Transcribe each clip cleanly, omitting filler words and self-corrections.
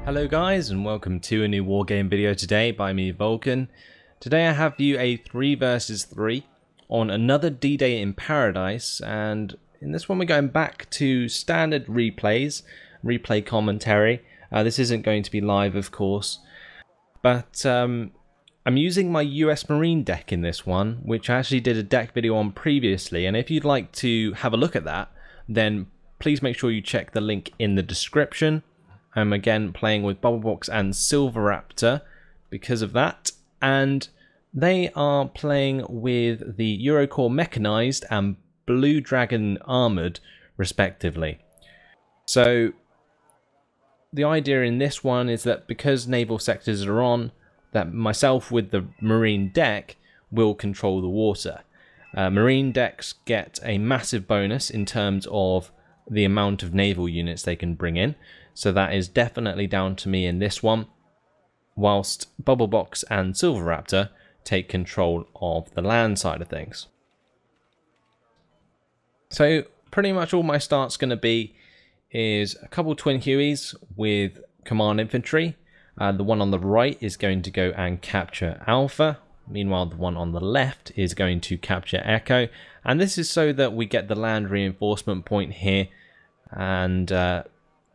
Hello guys, and welcome to a new Wargame video today by me, Vulcan. Today I have for you a 3 versus 3 on another D-Day in Paradise, and in this one we're going back to standard replays, replay commentary. This isn't going to be live, of course, but I'm using my US Marine deck in this one, which I actually did a deck video on previously, and if you'd like to have a look at that, then please make sure you check the link in the description. I'm again playing with Bubblebox and Silver Raptor because of that, and they are playing with the Eurocorps Mechanized and Blue Dragon Armoured respectively. So the idea in this one is that because naval sectors are on, that myself with the Marine deck will control the water. Marine decks get a massive bonus in terms of the amount of naval units they can bring in. So that is definitely down to me in this one, whilst Bubblebox and Silver Raptor take control of the land side of things. So pretty much all my start's going to be is a couple Twin Hueys with command infantry. The one on the right is going to go and capture Alpha. Meanwhile, the one on the left is going to capture Echo. And this is so that we get the land reinforcement point here, and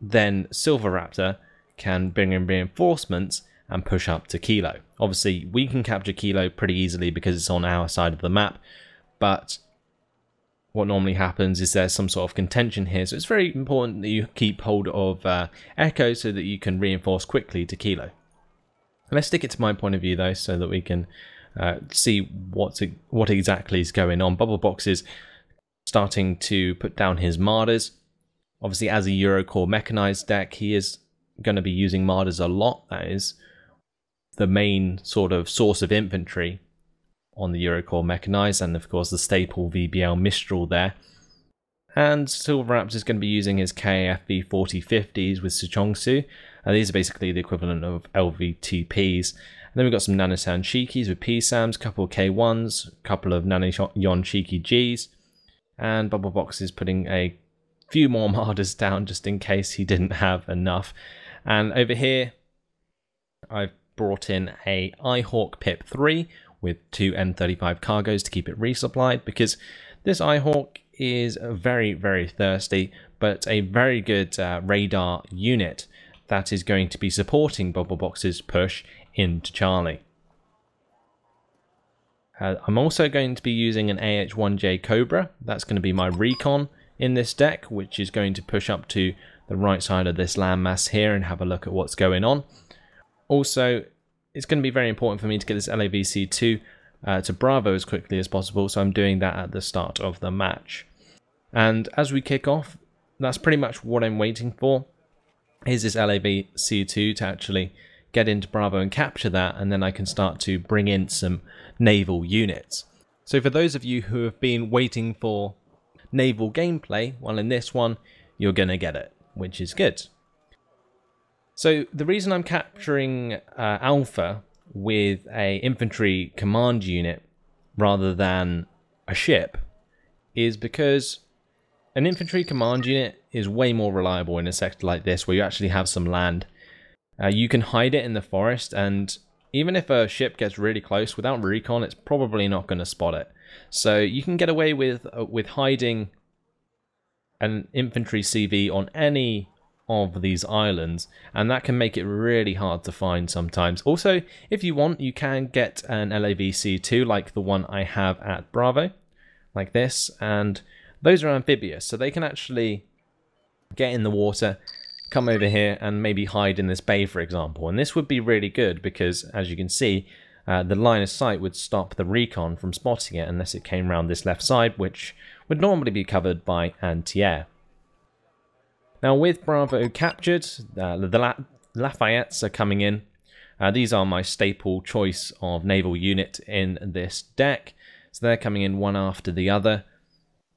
then Silver Raptor can bring in reinforcements and push up to Kilo. Obviously, we can capture Kilo pretty easily because it's on our side of the map, but what normally happens is there's some sort of contention here, so it's very important that you keep hold of Echo so that you can reinforce quickly to Kilo. Let's stick it to my point of view though, so that we can see what exactly is going on. Bubblebox is starting to put down his Martyrs. Obviously, as a Eurocorps Mechanized deck, he is going to be using Martyrs a lot. That is the main sort of source of infantry on the Eurocorps Mechanized, and of course the staple VBL Mistral there. And Silver Raptor is going to be using his KAF 4050s with Suchongsu. These are basically the equivalent of LVTPs. And then we've got some Nanosan Shikis with PSAMs, couple of K1s, a couple of Nanoyon Shiki Gs, and Bubblebox is putting a few more Martyrs down just in case he didn't have enough. And over here I've brought in a Eyehawk Pip 3 with 2 M35 cargoes to keep it resupplied, because this Eyehawk is very, very thirsty, but a very good radar unit that is going to be supporting Bubblebox's push into Charlie. I'm also going to be using an AH-1J Cobra. That's going to be my recon in this deck, which is going to push up to the right side of this landmass here and have a look at what's going on. Also, it's going to be very important for me to get this LAVC2 to Bravo as quickly as possible, so I'm doing that at the start of the match. And as we kick off, that's pretty much what I'm waiting for, is this LAVC2 to actually get into Bravo and capture that, and then I can start to bring in some naval units. So for those of you who have been waiting for naval gameplay, well, in this one you're gonna get it, which is good. So the reason I'm capturing Alpha with a infantry command unit rather than a ship is because an infantry command unit is way more reliable in a sector like this where you actually have some land. You can hide it in the forest, and even if a ship gets really close, without recon it's probably not going to spot it. So you can get away with hiding an infantry CV on any of these islands, and that can make it really hard to find sometimes. Also, if you want, you can get an LAVC2 like the one I have at Bravo, like this, and those are amphibious, so they can actually get in the water, come over here and maybe hide in this bay, for example. And this would be really good because, as you can see, the line of sight would stop the recon from spotting it unless it came around this left side, which would normally be covered by anti-air. Now with Bravo captured, the Lafayettes are coming in. These are my staple choice of naval unit in this deck. So they're coming in one after the other.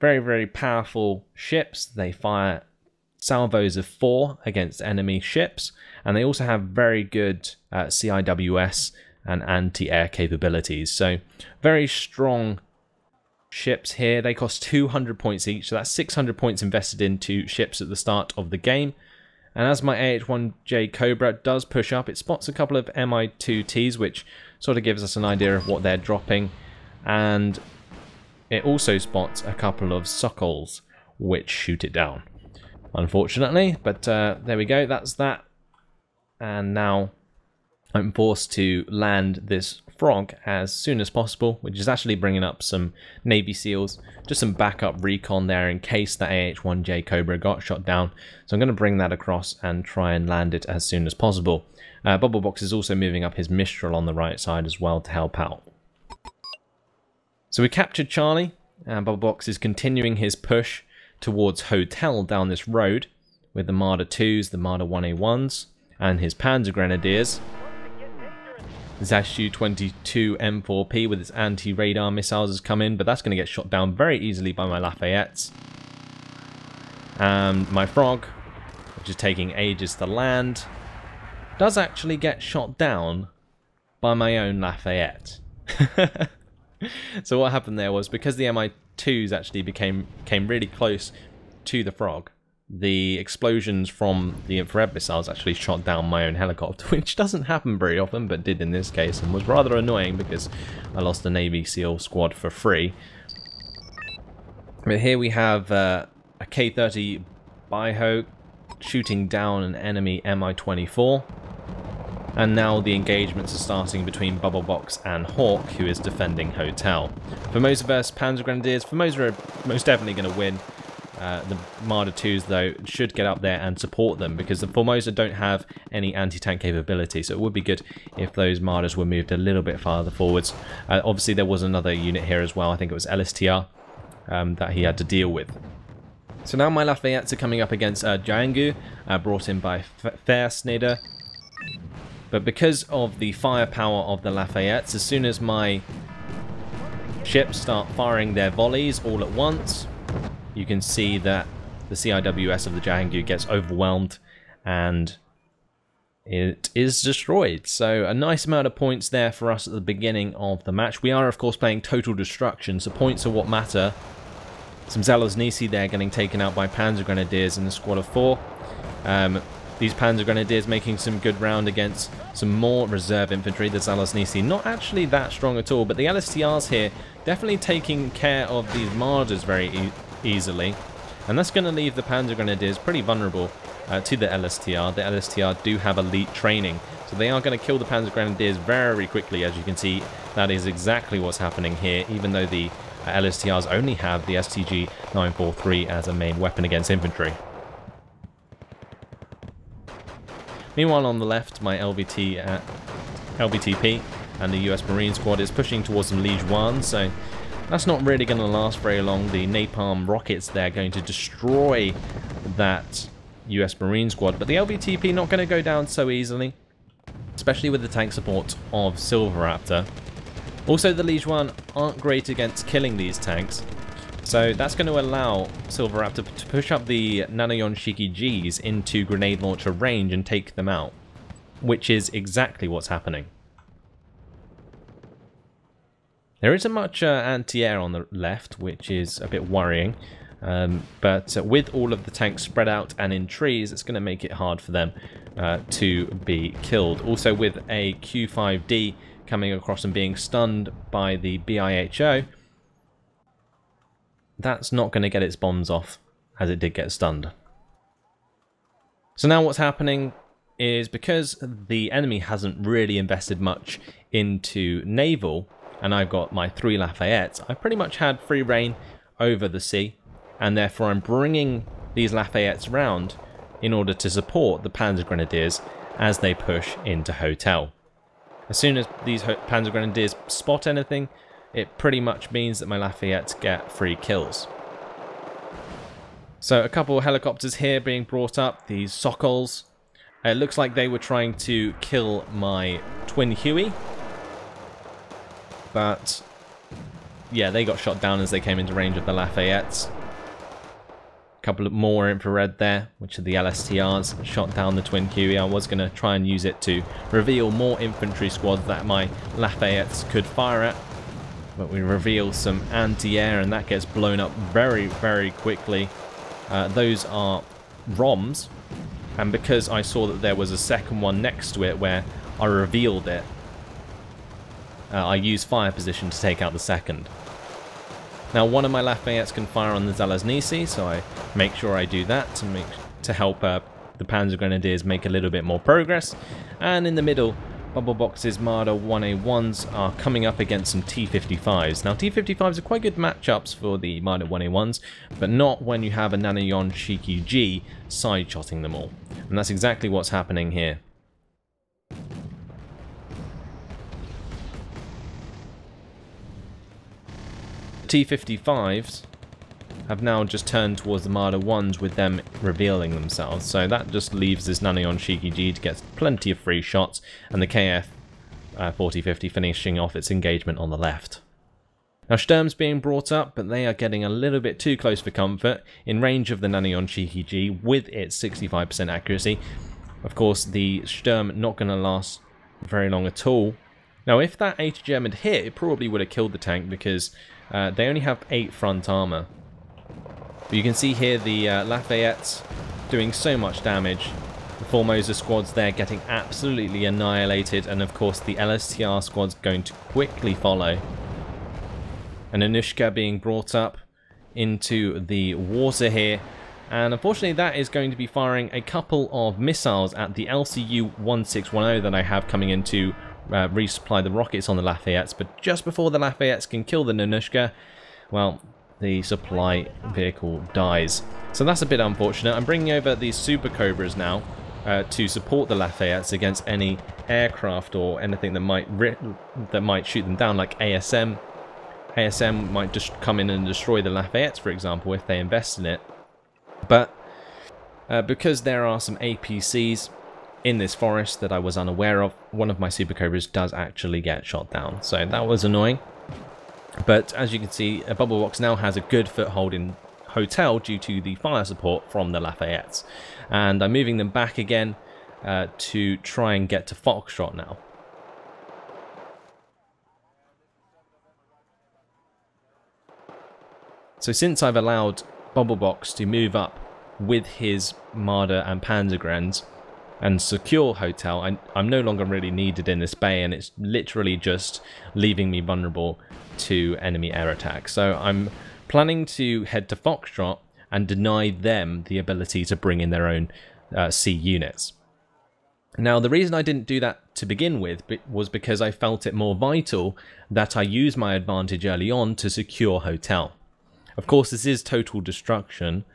Very, very powerful ships. They fire salvos of 4 against enemy ships, and they also have very good CIWS and anti-air capabilities. So very strong ships here. They cost 200 points each, so that's 600 points invested into ships at the start of the game. And as my AH-1J Cobra does push up, it spots a couple of Mi-2Ts, which sort of gives us an idea of what they're dropping. And it also spots a couple of Sokols, which shoot it down, unfortunately. But there we go, that's that. And now I'm forced to land this frog as soon as possible, which is actually bringing up some Navy SEALs, just some backup recon there in case the AH-1J Cobra got shot down. So I'm going to bring that across and try and land it as soon as possible. Bubblebox is also moving up his Mistral on the right side as well to help out. So we captured Charlie, and Bubblebox is continuing his push towards Hotel down this road with the Marder 2s, the Marder 1A1s, and his Panzer Grenadiers. Zashu 22 M4P with its anti-radar missiles has come in, but that's going to get shot down very easily by my Lafayettes. And my Frog, which is taking ages to land, does actually get shot down by my own Lafayette. So what happened there was, because the Mi-2s actually came really close to the Frog, the explosions from the infrared missiles actually shot down my own helicopter, which doesn't happen very often, but did in this case, and was rather annoying because I lost a Navy SEAL squad for free. But here we have a K-30 Biho shooting down an enemy Mi-24. And now the engagements are starting between Bubblebox and Hawk, who is defending Hotel. Formosa versus Panzer Grenadiers. Formosa are most definitely going to win. The Marder 2s, though, should get up there and support them, because the Formosa don't have any anti-tank capability, so it would be good if those Marders were moved a little bit farther forwards. Obviously, there was another unit here as well. I think it was LSTR that he had to deal with. So now my Lafayettes are coming up against Django, brought in by Versneder. But because of the firepower of the Lafayettes, as soon as my ships start firing their volleys all at once, you can see that the CIWS of the Django gets overwhelmed and it is destroyed. So a nice amount of points there for us at the beginning of the match. We are, of course, playing total destruction, so points are what matter. Some Zalesnisi there getting taken out by Panzer Grenadiers in the squad of 4. These Panzer Grenadiers making some good ground against some more reserve infantry. The Zalesnisi not actually that strong at all, but the LSTRs here definitely taking care of these Marders very easily. And that's going to leave the Panzer Grenadiers pretty vulnerable to the LSTR. The LSTR do have elite training, so they are going to kill the Panzer Grenadiers very quickly. As you can see, that is exactly what's happening here, even though the LSTRs only have the STG 943 as a main weapon against infantry. Meanwhile, on the left, my LVTP and the US Marine squad is pushing towards some Liege 1, so that's not really going to last very long. The napalm rockets there are going to destroy that US Marine squad, but the LVTP not going to go down so easily, especially with the tank support of Silver Raptor. Also, the Liege 1 aren't great against killing these tanks, so that's going to allow Silver Raptor to push up the Nanoyon Shiki Gs into grenade launcher range and take them out, which is exactly what's happening. There isn't much anti-air on the left, which is a bit worrying, but with all of the tanks spread out and in trees, it's going to make it hard for them to be killed. Also, with a Q5D coming across and being stunned by the BIHO, that's not going to get its bombs off, as it did get stunned. So now what's happening is, because the enemy hasn't really invested much into naval, and I've got my 3 Lafayettes, I pretty much had free reign over the sea, and therefore I'm bringing these Lafayettes round in order to support the Panzer Grenadiers as they push into Hotel. As soon as these Panzer Grenadiers spot anything, it pretty much means that my Lafayettes get free kills. So a couple of helicopters here being brought up, these Sokols. It looks like they were trying to kill my twin Huey, but yeah, they got shot down as they came into range of the Lafayettes. A couple of more infrared there, which are the LSTRs, shot down the twin Huey. I was going to try and use it to reveal more infantry squads that my Lafayettes could fire at, but we reveal some anti-air and that gets blown up very quickly. Those are ROMs, and because I saw that there was a second one next to it where I revealed it, I used fire position to take out the second. Now one of my Lafayettes can fire on the Zelaznici, so I make sure I do that to help the Panzer Grenadiers make a little bit more progress. And in the middle, Bubblebox's Marder 1A1s are coming up against some T55s. Now T55s are quite good matchups for the Marder 1A1s, but not when you have a Nanoyon Shiki G side-shotting them all. And that's exactly what's happening here. T55s have now just turned towards the Marder 1s with them revealing themselves, so that just leaves this Nanoyon Shiki G to get plenty of free shots, and the KF 4050 finishing off its engagement on the left. Now Sturm's being brought up, but they are getting a little bit too close for comfort, in range of the Nanoyon Shiki G with its 65% accuracy. Of course, the Sturm not going to last very long at all. Now if that HGM had hit, it probably would have killed the tank, because they only have 8 front armor. But you can see here the Lafayettes doing so much damage. The Formosa squad's there getting absolutely annihilated, and of course the LSTR squad's going to quickly follow. An Anushka being brought up into the water here, and unfortunately that is going to be firing a couple of missiles at the LCU 1610 that I have coming in to resupply the rockets on the Lafayettes. But just before the Lafayettes can kill the Nanushka, well, the supply vehicle dies. So that's a bit unfortunate. I'm bringing over these Super Cobras now to support the Lafayettes against any aircraft or anything that might shoot them down, like ASM. ASM might just come in and destroy the Lafayettes, for example, if they invest in it. But because there are some APCs in this forest that I was unaware of, one of my Super Cobras does actually get shot down. So that was annoying. But as you can see, a Bubblebox now has a good foothold in Hotel due to the fire support from the Lafayettes. And I'm moving them back again to try and get to Foxtrot now. So since I've allowed Bubblebox to move up with his Marder and Panzergrens and secure Hotel, I'm no longer really needed in this bay, and it's literally just leaving me vulnerable to enemy air attack. So I'm planning to head to Foxtrot and deny them the ability to bring in their own C units. Now the reason I didn't do that to begin with was because I felt it more vital that I use my advantage early on to secure Hotel. Of course this is total destruction,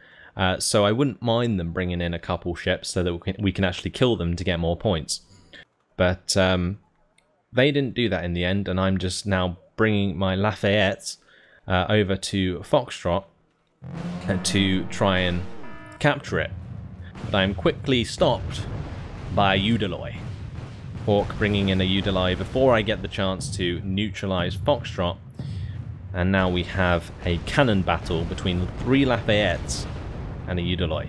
so I wouldn't mind them bringing in a couple ships so that we can actually kill them to get more points. But they didn't do that in the end, and I'm just now bringing my Lafayettes over to Foxtrot to try and capture it. But I am quickly stopped by a Udaloy. Hawk bringing in a Udaloy before I get the chance to neutralize Foxtrot. And now we have a cannon battle between 3 Lafayettes and a Udaloy.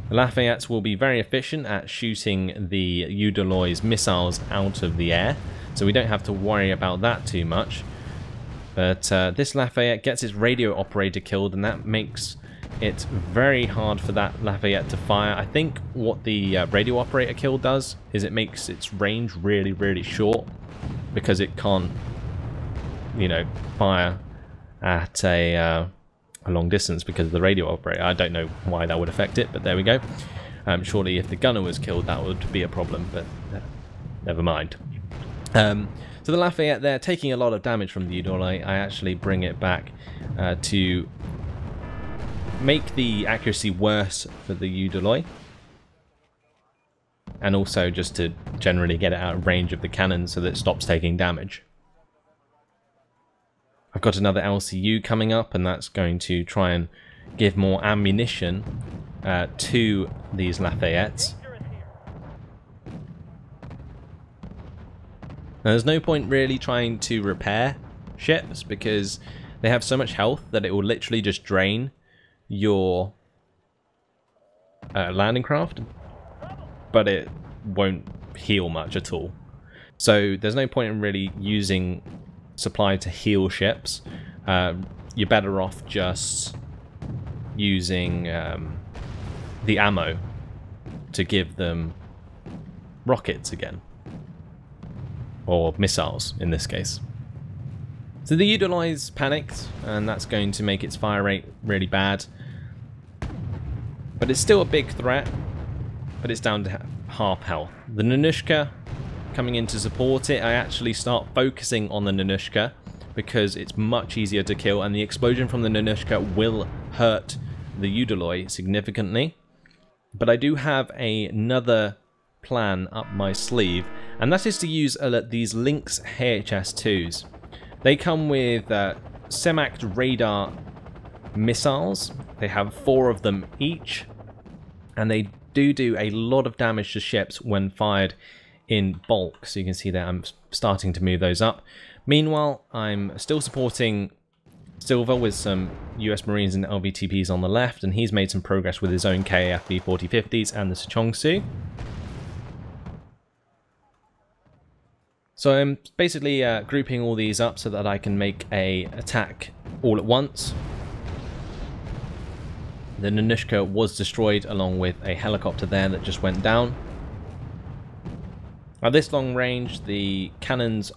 The Lafayettes will be very efficient at shooting the Udaloy's missiles out of the air, so we don't have to worry about that too much. But this Lafayette gets its radio operator killed, and that makes it very hard for that Lafayette to fire. I think what the radio operator kill does is it makes its range really, really short, because it can't, you know, fire at a long distance because of the radio operator. I don't know why that would affect it, but there we go. Surely if the gunner was killed that would be a problem, but never mind. So the Lafayette there taking a lot of damage from the Udaloy. I actually bring it back to make the accuracy worse for the Udaloy, and also just to generally get it out of range of the cannon so that it stops taking damage. I've got another LCU coming up, and that's going to try and give more ammunition to these Lafayettes. Now, there's no point really trying to repair ships because they have so much health that it will literally just drain your landing craft, but it won't heal much at all. So there's no point in really using supply to heal ships. You're better off just using the ammo to give them rockets again. Or missiles, in this case. So the Utilize panicked, and that's going to make its fire rate really bad. But it's still a big threat, but it's down to half health. The Nanushka coming in to support it, I actually start focusing on the Nanushka because it's much easier to kill, and the explosion from the Nanushka will hurt the Udaloi significantly. But I do have another plan up my sleeve, and that is to use these Lynx HS2s. They come with SEMAC radar missiles. They have 4 of them each, and they do a lot of damage to ships when fired in bulk. So you can see that I'm starting to move those up. Meanwhile, I'm still supporting Silver with some US Marines and LVTPs on the left, and he's made some progress with his own KAF V4050s and the Sechongsu. So I'm basically grouping all these up so that I can make a attack all at once. The Nanushka was destroyed along with a helicopter there that just went down. At this long range, the cannons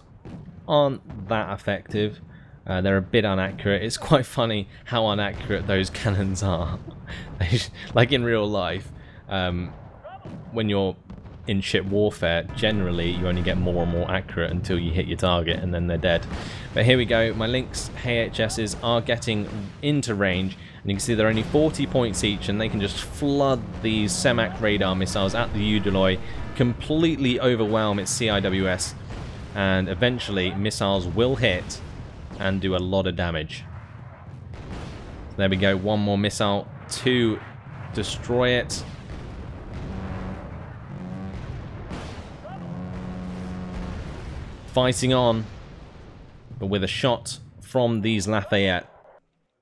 aren't that effective. They're a bit inaccurate. It's quite funny how inaccurate those cannons are. Like in real life, when you're in ship warfare, generally you only get more and more accurate until you hit your target and then they're dead. But here we go, my Lynx HHSs are getting into range, and you can see they're only 40 points each, and they can just flood these SEMAC radar missiles at the Udaloi, completely overwhelm its CIWS, and eventually missiles will hit and do a lot of damage. There we go, one more missile to destroy it. Fighting on, but with a shot from these Lafayette,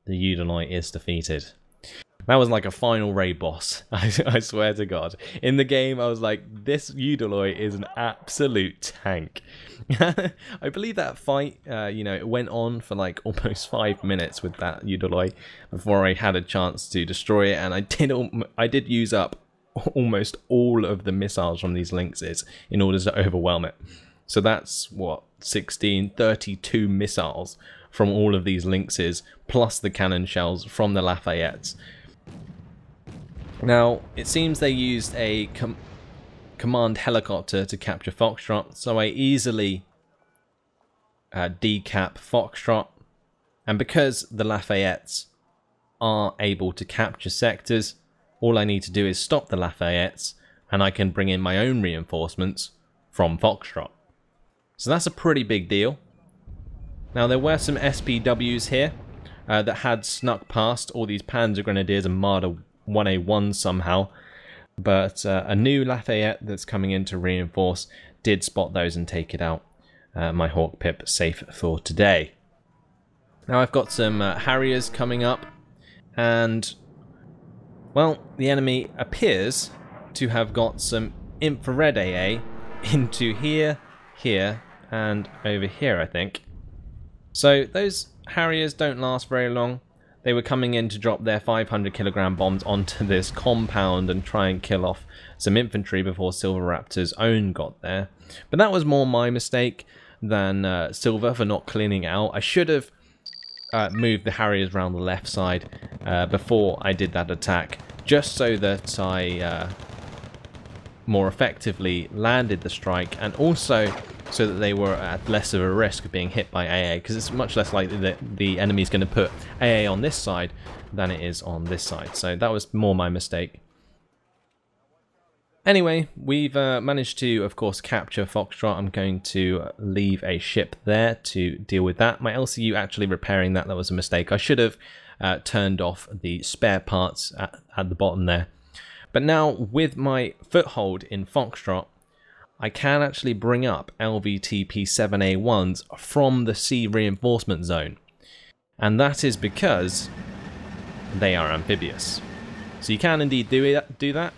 the Udaloi is defeated. That was like a final raid boss, I swear to God. In the game, I was like, this Udaloi is an absolute tank. I believe that fight, it went on for like almost 5 minutes with that Udaloi before I had a chance to destroy it, and I did use up almost all of the missiles from these Lynxes in order to overwhelm it. So that's, what, 32 missiles from all of these Lynxes, plus the cannon shells from the Lafayettes. Now, it seems they used a command helicopter to capture Foxtrot, so I easily decap Foxtrot. And because the Lafayettes are able to capture sectors, all I need to do is stop the Lafayettes, and I can bring in my own reinforcements from Foxtrot. So that's a pretty big deal. Now, there were some SPWs here that had snuck past all these Panzer Grenadiers and Marder 1A1 somehow, but a new Lafayette that's coming in to reinforce did spot those and take it out. My Hawk Pip safe for today. Now I've got some Harriers coming up, and well, the enemy appears to have got some infrared AA into here, and over here, I think. So those Harriers don't last very long. They were coming in to drop their 500 kilogram bombs onto this compound and try and kill off some infantry before Silver Raptor's own got there. But that was more my mistake than Silver for not cleaning it out. I should have moved the Harriers around the left side before I did that attack, just so that I more effectively landed the strike, and also so that they were at less of a risk of being hit by AA, because it's much less likely that the enemy is going to put AA on this side than it is on this side. So that was more my mistake. Anyway, we've managed to, of course, capture Foxtrot. I'm going to leave a ship there to deal with that. My LCU actually repairing that was a mistake. I should have turned off the spare parts at the bottom there. But now, with my foothold in Foxtrot, I can actually bring up LVTP-7A1s from the sea reinforcement zone. And that is because they are amphibious. So you can indeed do that.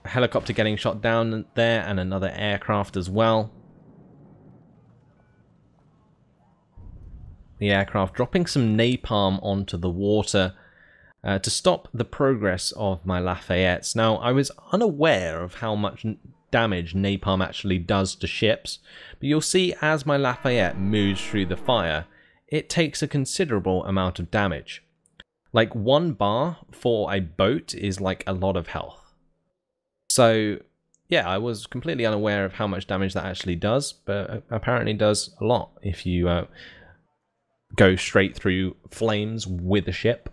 A helicopter getting shot down there, and another aircraft as well. The aircraft dropping some napalm onto the water to stop the progress of my Lafayettes. Now, I was unaware of how much damage napalm actually does to ships, but you'll see as my Lafayette moves through the fire, it takes a considerable amount of damage. Like 1 bar for a boat is like a lot of health. So yeah, I was completely unaware of how much damage that actually does, but apparently does a lot if you go straight through flames with a ship.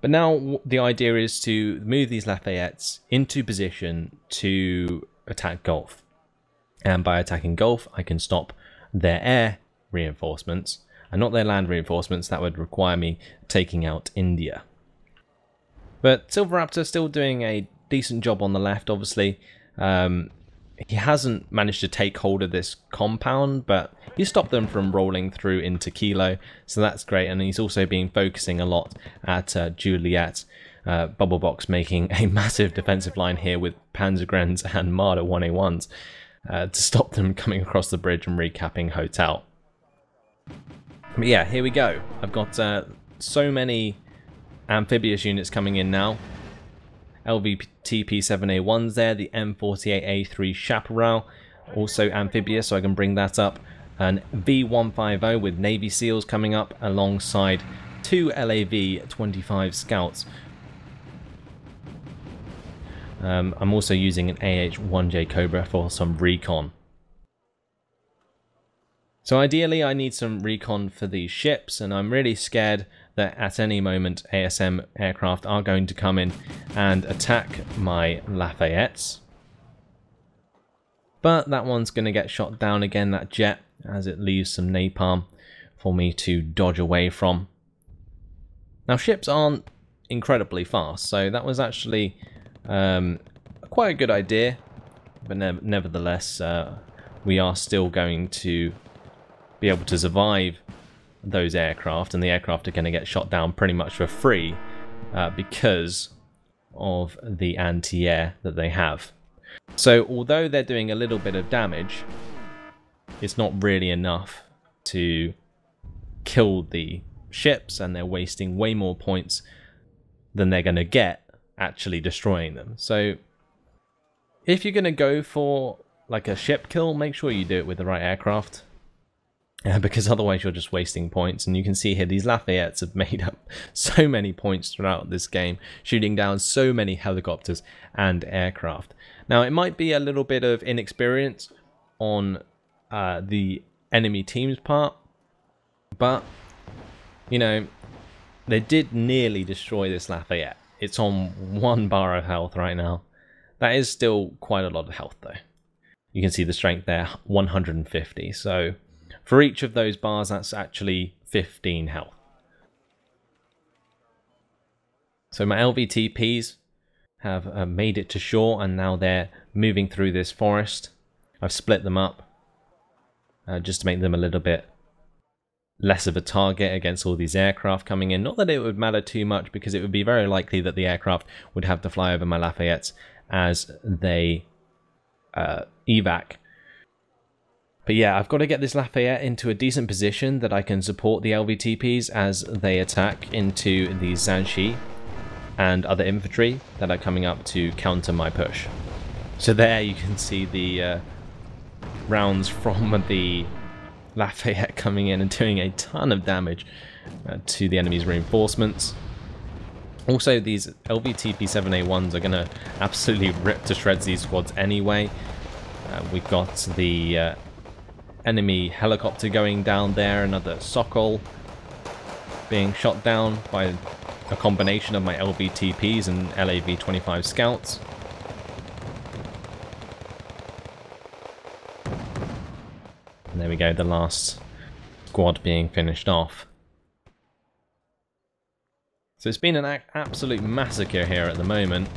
But now the idea is to move these Lafayettes into position to attack Gulf. And by attacking Gulf, I can stop their air reinforcements, and not their land reinforcements. That would require me taking out India. But Silver Raptor still doing a decent job on the left, obviously. He hasn't managed to take hold of this compound, but he stopped them from rolling through into Kilo, so that's great. And he's also been focusing a lot at Juliet. Bubblebox making a massive defensive line here with Panzergrens and Marder 1A1s to stop them coming across the bridge and recapping Hotel. But yeah, here we go. I've got so many amphibious units coming in now. LVTP-7A1's there, the M48A3 Chaparral, also amphibious, so I can bring that up. An V150 with Navy SEALs coming up alongside 2 LAV-25 Scouts. I'm also using an AH-1J Cobra for some recon. So ideally I need some recon for these ships, and I'm really scared that at any moment ASM aircraft are going to come in and attack my Lafayettes. But that one's going to get shot down again, that jet, as it leaves some napalm for me to dodge away from. Now ships aren't incredibly fast, so that was actually quite a good idea, but nevertheless we are still going to be able to survive those aircraft, and the aircraft are going to get shot down pretty much for free because of the anti-air that they have. So although they're doing a little bit of damage, it's not really enough to kill the ships, and they're wasting way more points than they're going to get actually destroying them. So if you're going to go for like a ship kill, make sure you do it with the right aircraft. Because otherwise you're just wasting points. And you can see here these Lafayettes have made up so many points throughout this game, shooting down so many helicopters and aircraft. Now it might be a little bit of inexperience on the enemy team's part, but you know, they did nearly destroy this Lafayette. It's on 1 bar of health right now. That is still quite a lot of health though. You can see the strength there, 150. So for each of those bars, that's actually 15 health. So my LVTPs have made it to shore, and now they're moving through this forest. I've split them up just to make them a little bit less of a target against all these aircraft coming in. Not that it would matter too much, because it would be very likely that the aircraft would have to fly over my Lafayettes as they evac. But yeah, I've got to get this Lafayette into a decent position that I can support the LVTPs as they attack into the Zhanshi and other infantry that are coming up to counter my push. So there you can see the rounds from the Lafayette coming in and doing a ton of damage to the enemy's reinforcements. Also, these LVTP-7A1s are going to absolutely rip to shreds these squads anyway. We've got the enemy helicopter going down there, another Sokol being shot down by a combination of my LVTPs and LAV-25 Scouts. And there we go, the last squad being finished off. So it's been an absolute massacre here at the moment.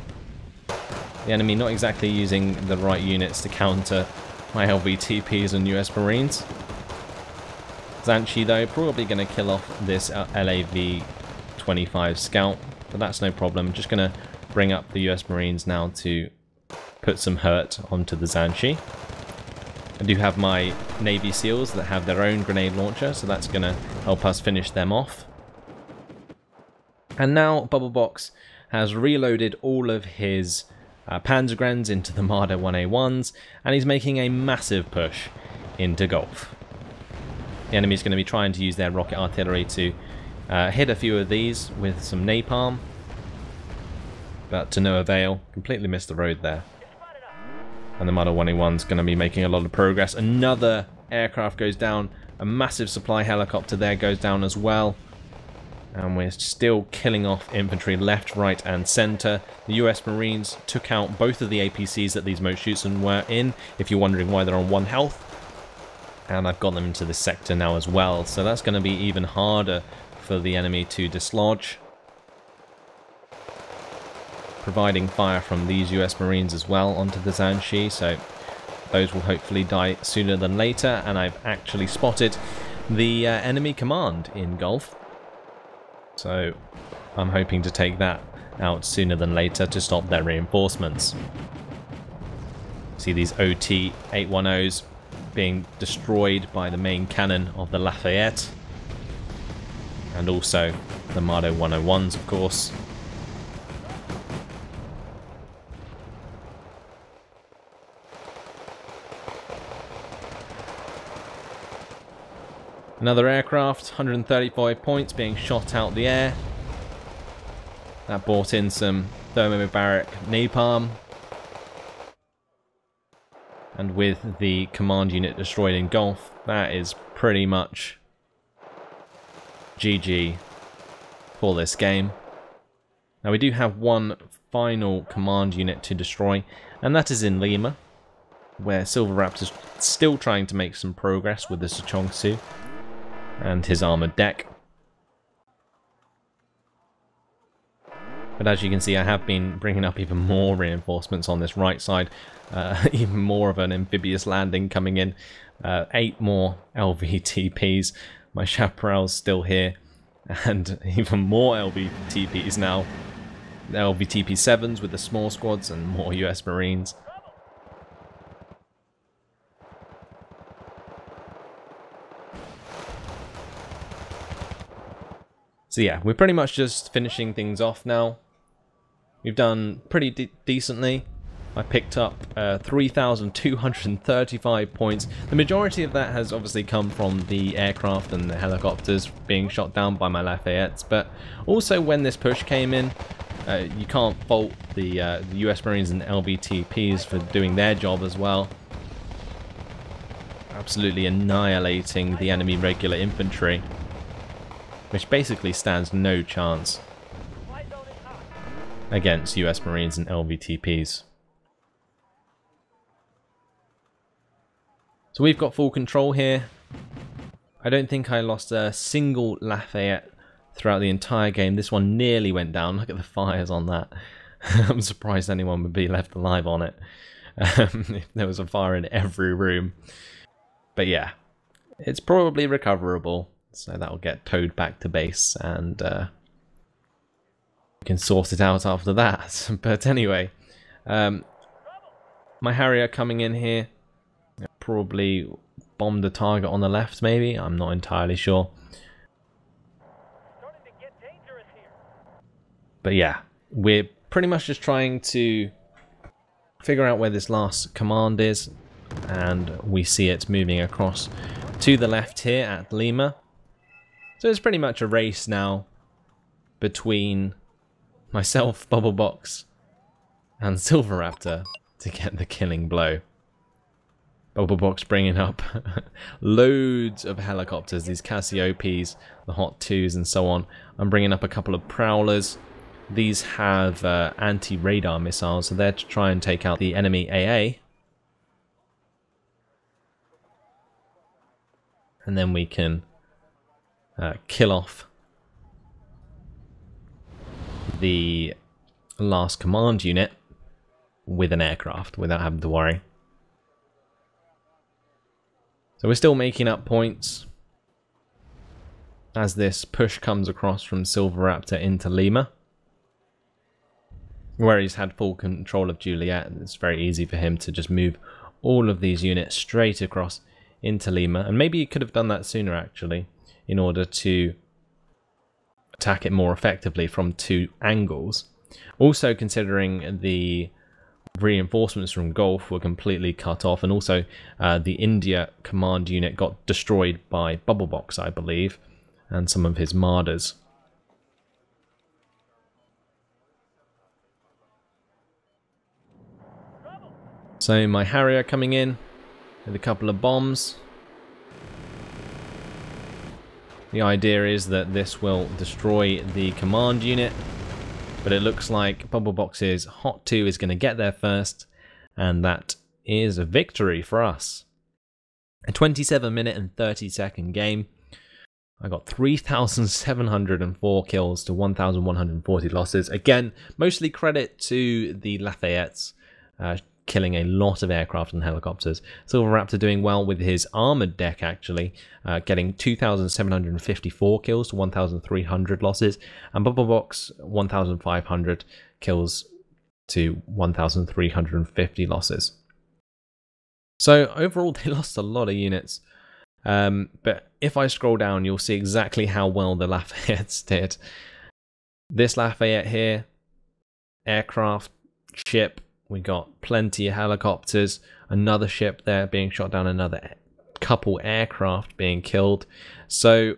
The enemy not exactly using the right units to counter my LVTPs and US Marines. Zhanshi though, probably going to kill off this LAV-25 Scout, but that's no problem. Just going to bring up the US Marines now to put some hurt onto the Zhanshi. I do have my Navy SEALs that have their own grenade launcher, so that's going to help us finish them off. And now Bubblebox has reloaded all of his Panzergrens into the Marder 1A1s, and he's making a massive push into Gulf. The enemy's going to be trying to use their rocket artillery to hit a few of these with some napalm, but to no avail. Completely missed the road there. And the Marder 1A1's going to be making a lot of progress. Another aircraft goes down. A massive supply helicopter there goes down as well. And we're still killing off infantry left, right and centre. The US Marines took out both of the APCs that these Moshutsen were in, if you're wondering why they're on 1 health. And I've got them into this sector now as well, so that's going to be even harder for the enemy to dislodge. Providing fire from these US Marines as well onto the Zhanshi, so those will hopefully die sooner than later. And I've actually spotted the enemy command in Gulf, so I'm hoping to take that out sooner than later to stop their reinforcements. See these OT-810s being destroyed by the main cannon of the Lafayette, and also the Marder 101s, of course. Another aircraft, 135 points, being shot out the air. That brought in some thermobaric napalm. And with the command unit destroyed in Gulf, that is pretty much GG for this game. Now we do have one final command unit to destroy, and that is in Lima, where Silver Raptor's still trying to make some progress with the Sechongsu and his armoured deck. But as you can see, I have been bringing up even more reinforcements on this right side. Even more of an amphibious landing coming in. 8 more LVTPs. My Chaparral's still here. And even more LVTPs now. LVTP-7s with the small squads and more US Marines. So yeah, we're pretty much just finishing things off now. We've done pretty decently. I picked up 3,235 points. The majority of that has obviously come from the aircraft and the helicopters being shot down by my Lafayettes, but also when this push came in, you can't fault the US Marines and LVTPs for doing their job as well. Absolutely annihilating the enemy regular infantry, which basically stands no chance against US Marines and LVTPs. So we've got full control here. I don't think I lost a single Lafayette throughout the entire game. This one nearly went down. Look at the fires on that. I'm surprised anyone would be left alive on it. If there was a fire in every room. But yeah, it's probably recoverable. So that'll get towed back to base, and we can sort it out after that. But anyway, my Harrier coming in here. Probably bombed the target on the left, maybe. I'm not entirely sure. But yeah, we're pretty much just trying to figure out where this last command is, and we see it moving across to the left here at Lima. So it's pretty much a race now between myself, Bubblebox, and Silver Raptor to get the killing blow. Bubblebox bringing up loads of helicopters, these Cassiopes, the Hot 2s and so on. I'm bringing up a couple of Prowlers. These have anti-radar missiles, so they're to try and take out the enemy AA. And then we can kill off the last command unit with an aircraft without having to worry. So we're still making up points as this push comes across from Silver Raptor into Lima, where he's had full control of Juliet. It's very easy for him to just move all of these units straight across into Lima, and maybe he could have done that sooner actually, in order to attack it more effectively from 2 angles. Also, considering the reinforcements from Gulf were completely cut off, and also the India command unit got destroyed by Bubblebox, I believe, and some of his marders. So my Harrier coming in with a couple of bombs. The idea is that this will destroy the command unit, but it looks like Bubblebox's Hot 2 is going to get there first, and that is a victory for us. A 27-minute and 30-second game. I got 3,704 kills to 1,140 losses. Again, mostly credit to the Lafayette's, killing a lot of aircraft and helicopters. Silver Raptor doing well with his armored deck, actually, getting 2,754 kills to 1,300 losses, and Bubblebox 1,500 kills to 1,350 losses. So overall, they lost a lot of units. But if I scroll down, you'll see exactly how well the Lafayettes did. This Lafayette here, aircraft, ship, we got plenty of helicopters, another ship there being shot down, another couple aircraft being killed. So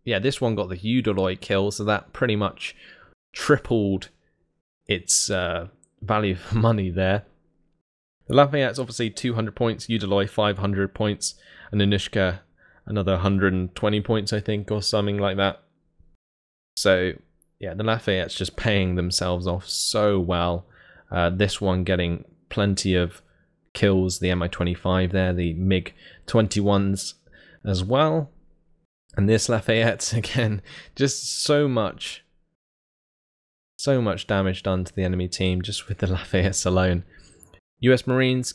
yeah, this one got the Eudoloy kill, so that pretty much tripled its value for money there. The Lafayette's obviously 200 points, Eudoloy 500 points, and Anushka another 120 points, I think, or something like that. So yeah, the Lafayette's just paying themselves off so well. This one getting plenty of kills, the Mi-25 there, the MiG-21s as well. And this Lafayette's, again, just so much damage done to the enemy team just with the Lafayette's alone. US Marines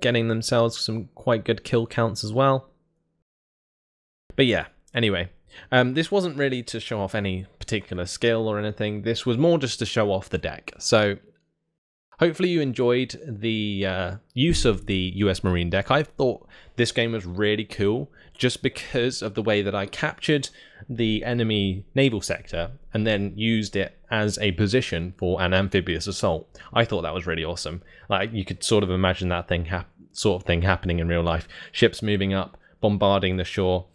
getting themselves some quite good kill counts as well. But yeah, anyway, this wasn't really to show off any particular skill or anything. This was more just to show off the deck. So hopefully you enjoyed the use of the US Marine deck. I thought this game was really cool just because of the way that I captured the enemy naval sector and then used it as a position for an amphibious assault. I thought that was really awesome. Like, you could sort of imagine that sort of thing happening in real life. Ships moving up, bombarding the shore,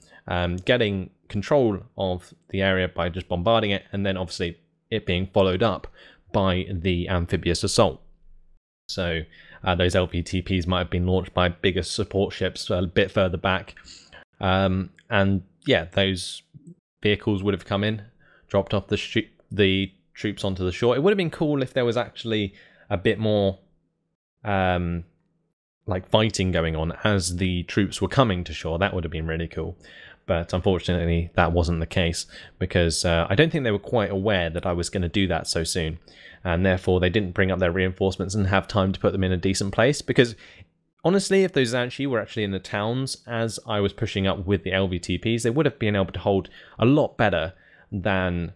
getting control of the area by just bombarding it, and then obviously it being followed up by the amphibious assault. So those LVTPs might have been launched by bigger support ships a bit further back. And yeah, those vehicles would have come in, dropped off the troops onto the shore. It would have been cool if there was actually a bit more like fighting going on as the troops were coming to shore. That would have been really cool. But unfortunately, that wasn't the case, because I don't think they were quite aware that I was going to do that so soon. And therefore, they didn't bring up their reinforcements and have time to put them in a decent place. Because honestly, if those Zanchi were actually in the towns as I was pushing up with the LVTPs, they would have been able to hold a lot better than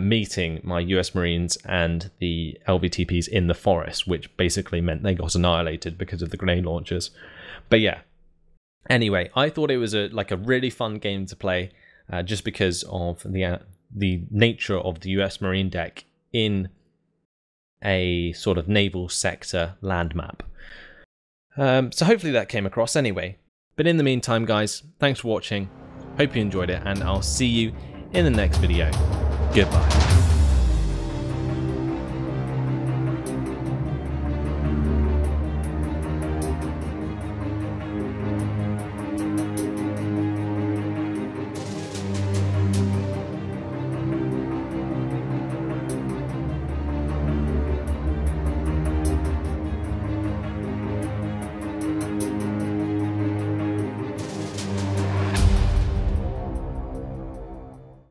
meeting my US Marines and the LVTPs in the forest, which basically meant they got annihilated because of the grenade launchers. But yeah. Anyway, I thought it was a really fun game to play, just because of the nature of the US Marine deck in a sort of naval sector land map. So hopefully that came across anyway. But in the meantime, guys, thanks for watching. Hope you enjoyed it, and I'll see you in the next video. Goodbye.